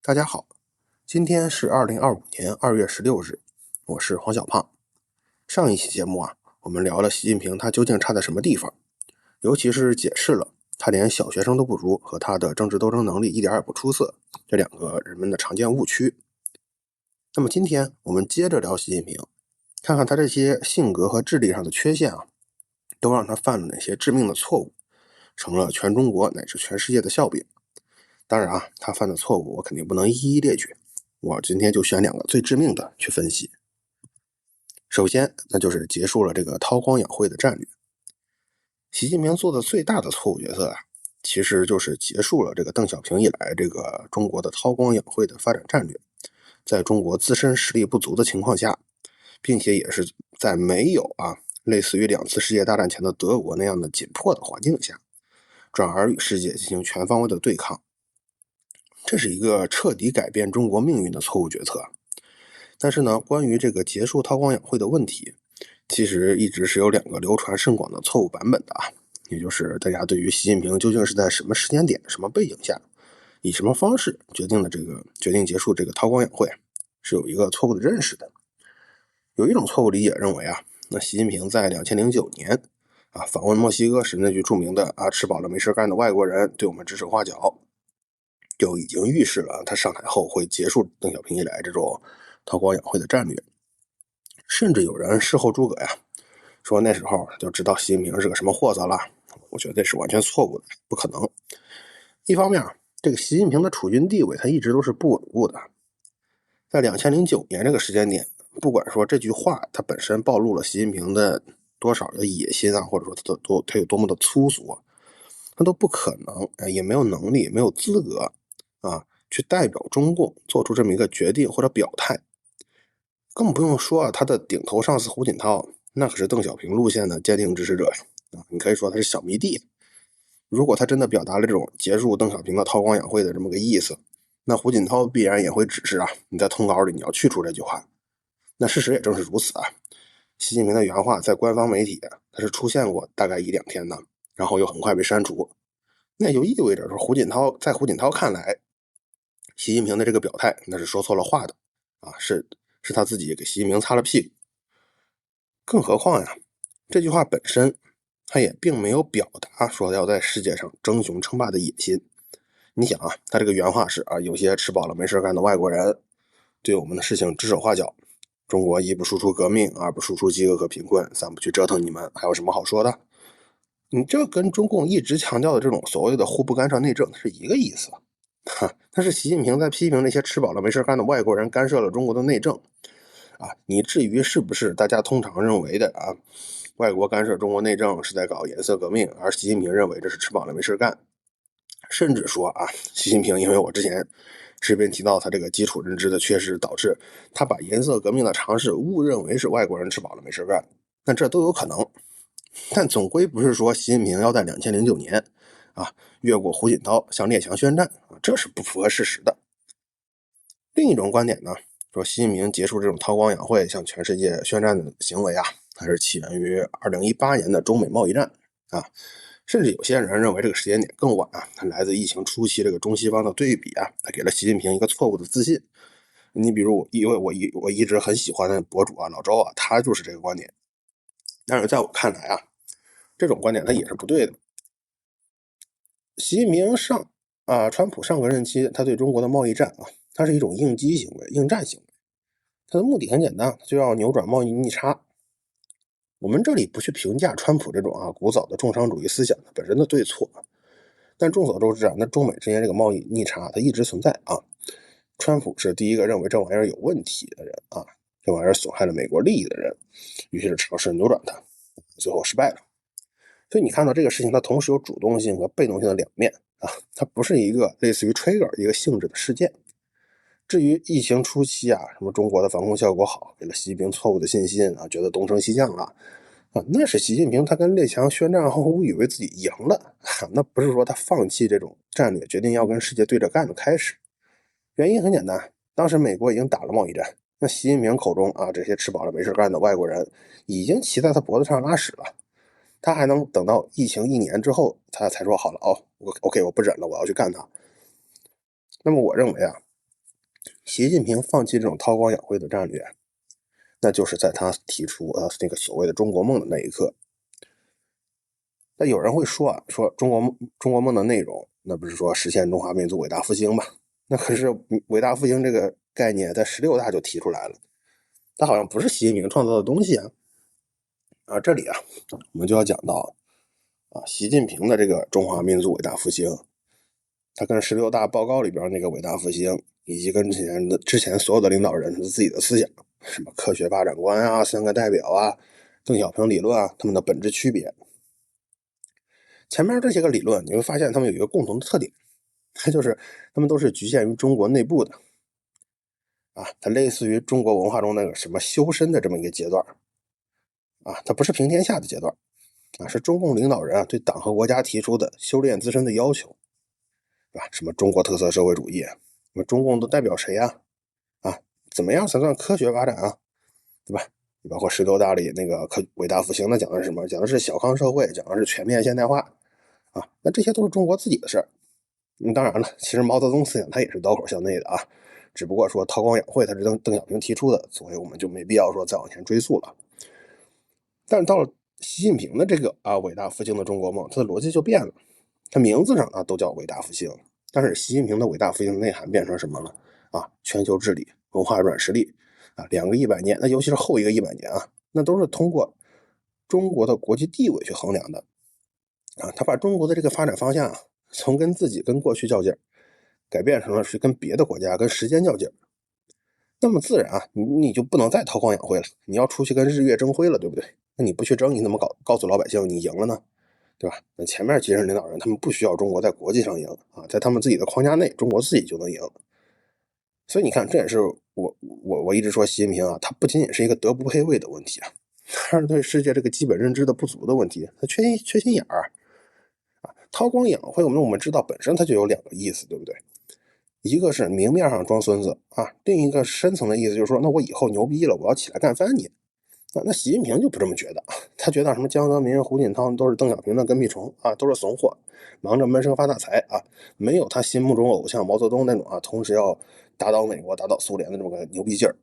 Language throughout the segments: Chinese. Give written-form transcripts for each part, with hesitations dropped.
大家好，今天是2025年2月16日，我是黄小胖。上一期节目我们聊了习近平他究竟差在什么地方，尤其是解释了他连小学生都不如和他的政治斗争能力一点也不出色这两个人们的常见误区。那么今天我们接着聊习近平，看看他这些性格和智力上的缺陷都让他犯了哪些致命的错误，成了全中国乃至全世界的笑柄。当然他犯的错误我肯定不能一一列举，我今天就选两个最致命的去分析。首先，那就是结束了这个韬光养晦的战略。习近平做的最大的错误决策其实就是结束了这个邓小平以来这个中国的韬光养晦的发展战略。在中国自身实力不足的情况下，并且也是在没有类似于2次世界大战前的德国那样的紧迫的环境下，转而与世界进行全方位的对抗。这是一个彻底改变中国命运的错误决策。但是呢，关于这个结束韬光养晦的问题，其实一直是有2个流传甚广的错误版本的也就是大家对于习近平究竟是在什么时间点、什么背景下，以什么方式决定结束这个韬光养晦，是有一个错误的认识的。有一种错误理解认为那习近平在2009年访问墨西哥时那句著名的吃饱了没事干的外国人对我们指手画脚，就已经预示了他上台后会结束邓小平以来这种韬光养晦的战略。甚至有人事后诸葛说那时候就知道习近平是个什么货色了。我觉得这是完全错误的，不可能。一方面这个习近平的处军地位他一直都是不稳固的。在2009年这个时间点，不管说这句话它本身暴露了习近平的多少的野心或者说他有多么的粗俗，他都不可能也没有能力没有资格去代表中共做出这么一个决定或者表态。更不用说他的顶头上司胡锦涛那可是邓小平路线的坚定支持者你可以说他是小迷弟。如果他真的表达了这种结束邓小平的韬光养晦的这么个意思，那胡锦涛必然也会指示你在通稿里你要去除这句话。那事实也正是如此习近平的原话在官方媒体它是出现过大概1-2天的，然后又很快被删除。那也就意味着说在胡锦涛看来，习近平的这个表态那是说错了话的是他自己给习近平擦了屁股。更何况这句话本身他也并没有表达说要在世界上争雄称霸的野心。你想他这个原话是有些吃饱了没事干的外国人对我们的事情指手画脚，中国一不输出革命，二不输出饥饿和贫困，三不去折腾你们，还有什么好说的？你这跟中共一直强调的这种所谓的互不干涉内政是一个意思。但是习近平在批评那些吃饱了没事干的外国人干涉了中国的内政你至于是不是大家通常认为的外国干涉中国内政是在搞颜色革命，而习近平认为这是吃饱了没事干。甚至说习近平因为我之前视频提到他这个基础认知的缺失，导致他把颜色革命的尝试误认为是外国人吃饱了没事干，那这都有可能。但总归不是说习近平要在2009年越过胡锦涛向列强宣战这是不符合事实的。另一种观点呢，说习近平结束这种韬光养晦向全世界宣战的行为它是起源于2018年的中美贸易战甚至有些人认为这个时间点更晚它来自疫情初期这个中西方的对比它给了习近平一个错误的自信。你比如因为我一直很喜欢的博主老周他就是这个观点。但是在我看来这种观点它也是不对的。习近平川普上个任期他对中国的贸易战它是一种应激行为、应战行为。它的目的很简单，就要扭转贸易逆差。我们这里不去评价川普这种古早的重商主义思想本身的对错，但众所周知那中美之间这个贸易逆差它一直存在川普是第一个认为这玩意儿有问题的人这玩意儿损害了美国利益的人，于是尝试扭转它，最后失败了。所以你看到这个事情它同时有主动性和被动性的两面它不是一个类似于 trigger 一个性质的事件。至于疫情初期什么中国的防控效果好，给了习近平错误的信心觉得东升西降了那是习近平他跟列强宣战后误以为自己赢了那不是说他放弃这种战略决定要跟世界对着干的开始。原因很简单，当时美国已经打了贸易战，那习近平口中这些吃饱了没事干的外国人已经骑在他脖子上拉屎了，他还能等到疫情1年之后他才说好了OK 我不忍了，我要去干他。那么我认为习近平放弃这种韬光养晦的战略，那就是在他提出那个所谓的中国梦的那一刻。那有人会说说中国梦的内容，那不是说实现中华民族伟大复兴吗？那可是伟大复兴这个概念在16大就提出来了，它好像不是习近平创造的东西啊。这里我们就要讲到习近平的这个中华民族伟大复兴，他跟16大报告里边那个伟大复兴，以及跟之前所有的领导人自己的思想，什么科学发展观3个代表邓小平理论他们的本质区别。前面这些个理论你会发现他们有一个共同的特点，那就是他们都是局限于中国内部的它类似于中国文化中那个什么修身的这么一个阶段它不是平天下的阶段是中共领导人对党和国家提出的修炼自身的要求，对吧？什么中国特色社会主义，那么中共都代表谁怎么样才算科学发展对吧？包括16大里那个伟大复兴的讲的是什么？讲的是小康社会，讲的是全面现代化那这些都是中国自己的事儿。当然了，其实毛泽东思想他也是刀口向内的只不过说韬光养晦他是邓小平提出的，所以我们就没必要说再往前追溯了。但是到了习近平的这个伟大复兴的中国梦，他的逻辑就变了。他名字上都叫伟大复兴，但是习近平的伟大复兴的内涵变成什么了全球治理、文化软实力2个100年，那尤其是后一个100年那都是通过中国的国际地位去衡量的他把中国的这个发展方向从跟自己跟过去较劲改变成了是跟别的国家跟时间较劲那么自然你就不能再韬光养晦了，你要出去跟日月争辉了，对不对？那你不去争，你怎么告诉老百姓你赢了呢？对吧？那前面几任领导人他们不需要中国在国际上赢在他们自己的框架内，中国自己就能赢。所以你看，这也是我一直说习近平他不仅仅是一个德不配位的问题他是对世界这个基本认知的不足的问题，他缺心眼儿韬光养晦，我们知道本身它就有2个意思，对不对？一个是明面上装孙子另一个深层的意思就是说，那我以后牛逼了，我要起来干翻你那习近平就不这么觉得，他觉得什么江泽民、胡锦涛都是邓小平的跟屁虫都是怂货，忙着闷声发大财没有他心目中偶像毛泽东那种同时要打倒美国、打倒苏联的这么个牛逼劲儿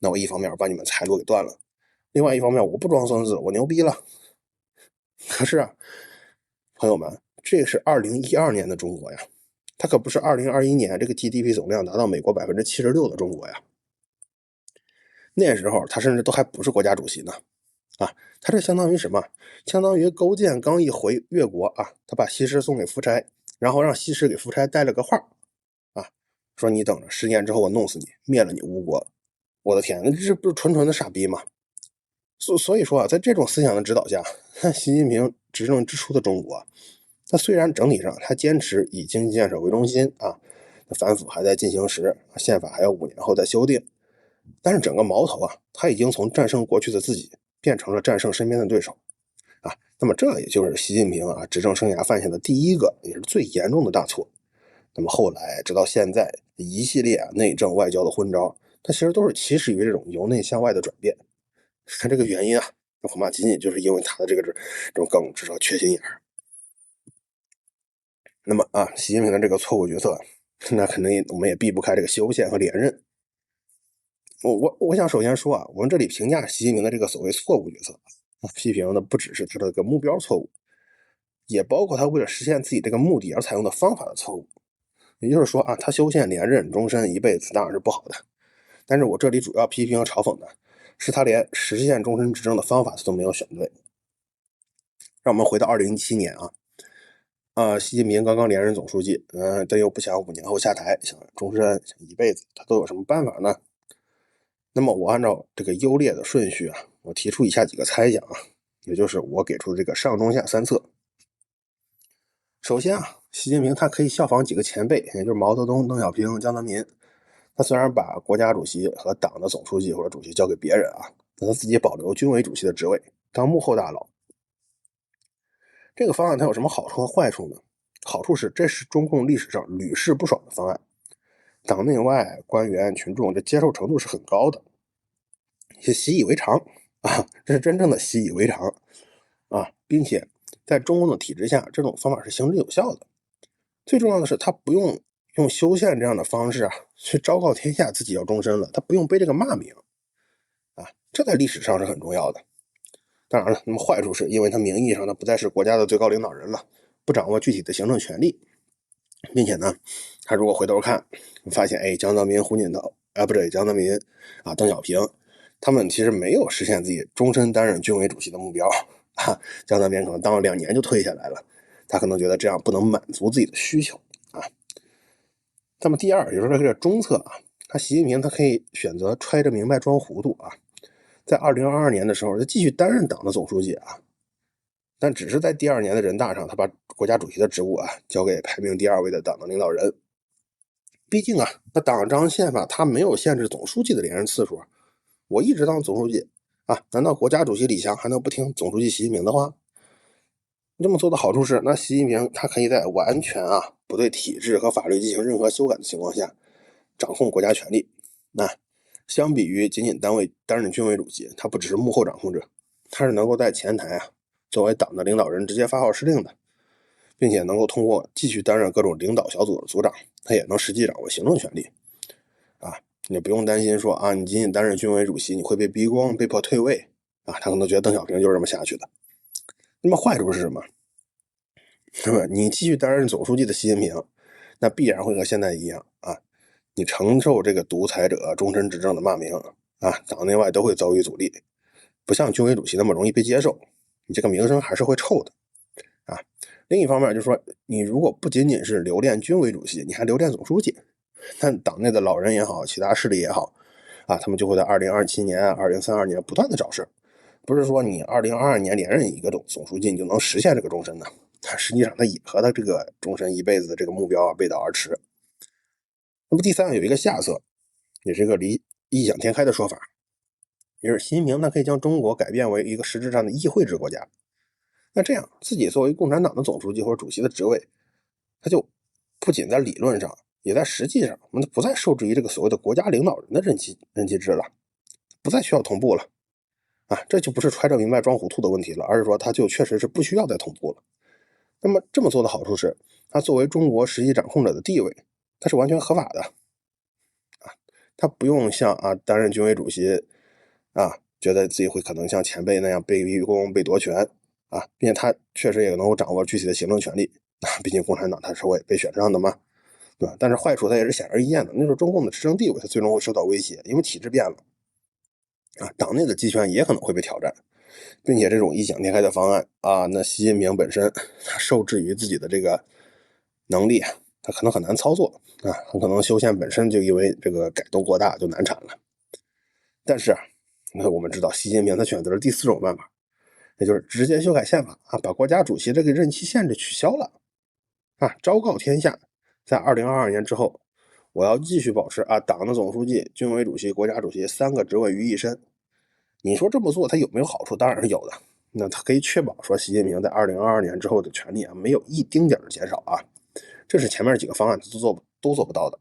那我一方面把你们财路给断了，另外一方面我不装孙子，我牛逼了。可是朋友们，这是2012年的中国呀，它可不是2021年这个 GDP 总量达到美国76%的中国呀。那时候他甚至都还不是国家主席呢他这相当于什么？相当于勾践刚一回越国他把西施送给夫差，然后让西施给夫差带了个话说你等着10年之后我弄死你，灭了你吴国。我的天，那这不是纯纯的傻逼吗？所以说在这种思想的指导下，习近平执政之初的中国他虽然整体上他坚持以经济建设为中心反腐还在进行时，宪法还要5年后再修订，但是整个矛头他已经从战胜过去的自己变成了战胜身边的对手那么这也就是习近平执政生涯犯下的第一个也是最严重的大错。那么后来直到现在一系列内政外交的昏招，它其实都是起始于这种由内向外的转变。看这个原因那恐怕仅仅就是因为他的这种更至少缺心眼儿。那么习近平的这个错误决策，那肯定我们也避不开这个修宪和连任。我想首先说我们这里评价习近平的这个所谓错误决策批评的不只是他的这个目标错误，也包括他为了实现自己这个目的而采用的方法的错误。也就是说他修宪连任终身一辈子当然是不好的，但是我这里主要批评和嘲讽的是他连实现终身执政的方法他都没有选对。让我们回到2017年习近平刚刚连任总书记但又不想5年后下台，想终身想一辈子，他都有什么办法呢？那么我按照这个优劣的顺序我提出以下几个猜想也就是我给出的这个上中下3策。首先习近平他可以效仿几个前辈，也就是毛泽东、邓小平、江泽民。他虽然把国家主席和党的总书记或者主席交给别人但他自己保留军委主席的职位，当幕后大佬。这个方案它有什么好处和坏处呢？好处是这是中共历史上屡试不爽的方案，党内外官员群众的接受程度是很高的，也习以为常这是真正的习以为常并且在中共的体制下，这种方法是行之有效的。最重要的是它不用用修宪这样的方式啊，去昭告天下自己要终身了，他不用背这个骂名啊，这在历史上是很重要的。当然了，那么坏处是因为他名义上他不再是国家的最高领导人了，不掌握具体的行政权力，并且呢，他如果回头看，发现江泽民、胡锦涛不对，江泽民啊、邓小平，他们其实没有实现自己终身担任军委主席的目标啊。江泽民可能当了2年就退下来了，他可能觉得这样不能满足自己的需求啊。那么第二，也就是说这个中策啊，习近平他可以选择揣着明白装糊涂啊，在2022年的时候，他继续担任党的总书记啊，但只是在第2年的人大上，他把国家主席的职务啊交给排名第2位的党的领导人。毕竟啊，那党章宪法他没有限制总书记的连任次数，我一直当总书记啊，难道国家主席李强还能不听总书记习近平的话？这么做的好处是，那习近平他可以在完全不对体制和法律进行任何修改的情况下，掌控国家权力。那相比于仅仅担任军委主席，他不只是幕后掌控者，他是能够在前台作为党的领导人直接发号施令的，并且能够通过继续担任各种领导小组的组长，他也能实际掌握行政权力啊。你不用担心说你仅仅担任军委主席你会被逼宫被迫退位啊，他可能觉得邓小平就是这么下去的。那么坏处是什么？那么你继续担任总书记的习近平，那必然会和现在一样啊，你承受这个独裁者终身执政的骂名啊，党内外都会遭遇阻力，不像军委主席那么容易被接受，你这个名声还是会臭的啊。另一方面就是说，你如果不仅仅是留恋军委主席，你还留恋总书记，那党内的老人也好，其他势力也好啊，他们就会在2027年、2032年不断的找事，不是说你2022年连任一个总书记你就能实现这个终身的，实际上他也和他这个终身一辈子的这个目标背道而驰。那么第三有一个下策，也是一个异想天开的说法，也是习近平他可以将中国改变为一个实质上的议会制国家。那这样自己作为共产党的总书记或者主席的职位，他就不仅在理论上也在实际上我们不再受制于这个所谓的国家领导人的任期制了，不再需要同步了啊，这就不是揣着明白装糊涂的问题了，而是说他就确实是不需要再同步了。那么这么做的好处是，他作为中国实际掌控者的地位，他是完全合法的啊，他不用像担任军委主席觉得自己会可能像前辈那样被逼宫被夺权啊，并且他确实也能够掌握具体的行政权力啊，毕竟共产党他是会被选上的嘛，对吧？但是坏处它也是显而易见的，那时候中共的执政地位它最终会受到威胁，因为体制变了啊，党内的集权也可能会被挑战，并且这种异想天开的方案那习近平本身他受制于自己的这个能力，他可能很难操作啊，很可能修宪本身就因为这个改动过大就难产了。但是那我们知道习近平他选择了第4种办法，也就是直接修改宪法把国家主席这个任期限制取消了昭告天下，在2022年之后，我要继续保持党的总书记、军委主席、国家主席3个职位于一身。你说这么做它有没有好处？当然是有的。那它可以确保说习近平在2022年之后的权力没有一丁点的减少这是前面几个方案都做不到的。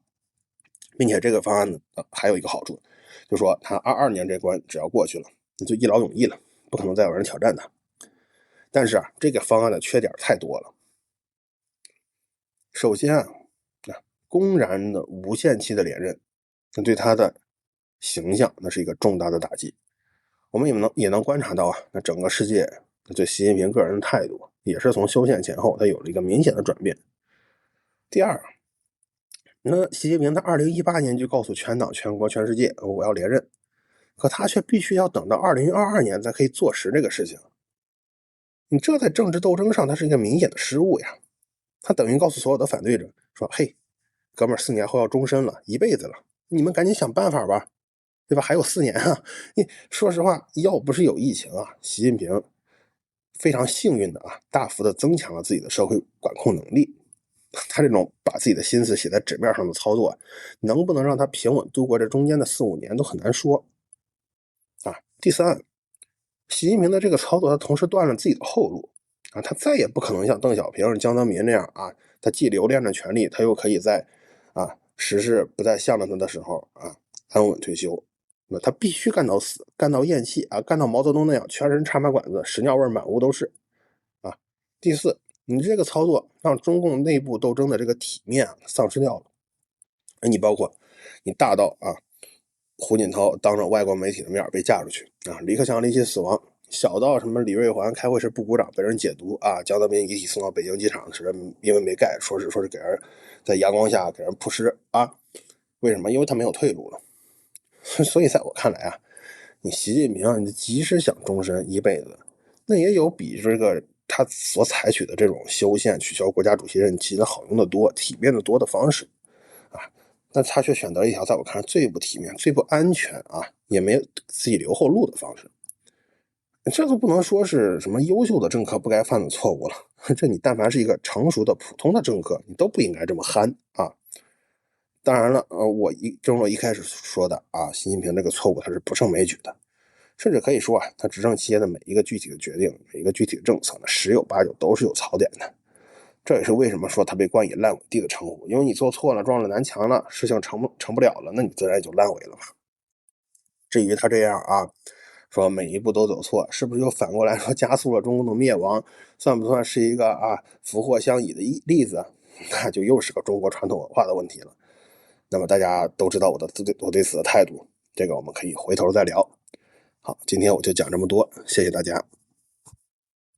并且这个方案呢还有一个好处，就是说他22年这关只要过去了，那就一劳永逸了，不可能再有人挑战他。但是这个方案的缺点太多了。首先公然的无限期的连任，那对他的形象那是一个重大的打击。我们也能观察到那整个世界对习近平个人的态度也是从修宪前后他有了一个明显的转变。第二，那习近平他2018年就告诉全党全国全世界我要连任，可他却必须要等到2022年才可以坐实这个事情。你这在政治斗争上它是一个明显的失误呀。他等于告诉所有的反对者说，嘿，哥们儿4年后要终身了，一辈子了，你们赶紧想办法吧，对吧？还有4年你说实话，要不是有疫情习近平非常幸运的大幅的增强了自己的社会管控能力。他这种把自己的心思写在纸面上的操作，能不能让他平稳度过这中间的4、5年都很难说第三，习近平的这个操作他同时断了自己的后路他再也不可能像邓小平、江泽民这样他既留恋着权力，他又可以在时势不再向着他的时候安稳退休。那他必须干到死，干到咽气干到毛泽东那样全身插满管子，屎尿味满屋都是第四，你这个操作让中共内部斗争的这个体面丧失掉了你包括你大到胡锦涛当着外国媒体的面被架出去李克强离奇死亡，小到什么李瑞环开会时不鼓掌被人解读江泽民遗体送到北京机场时因为没盖，说是给人在阳光下给人扑尸为什么？因为他没有退路了。所以在我看来你习近平你即使想终身一辈子，那也有比这个他所采取的这种修宪取消国家主席任期的好用的多、体面的多的方式但他却选择了一条在我看来最不体面、最不安全也没有自己留后路的方式。这都不能说是什么优秀的政客不该犯的错误了，这你但凡是一个成熟的普通的政客，你都不应该这么憨当然了，正如我一开始说的习近平这个错误他是不胜枚举的，甚至可以说他执政期间的每一个具体的决定、每一个具体的政策呢，十有八九都是有槽点的。这也是为什么说他被冠以烂尾地的称呼，因为你做错了、撞了南墙了，事情成不了了，那你自然也就烂尾了嘛。至于他这样说每一步都走错，是不是又反过来说加速了中国的灭亡，算不算是一个福祸相倚的例子？那就又是个中国传统文化的问题了。那么大家都知道我对此的态度，这个我们可以回头再聊。好，今天我就讲这么多，谢谢大家。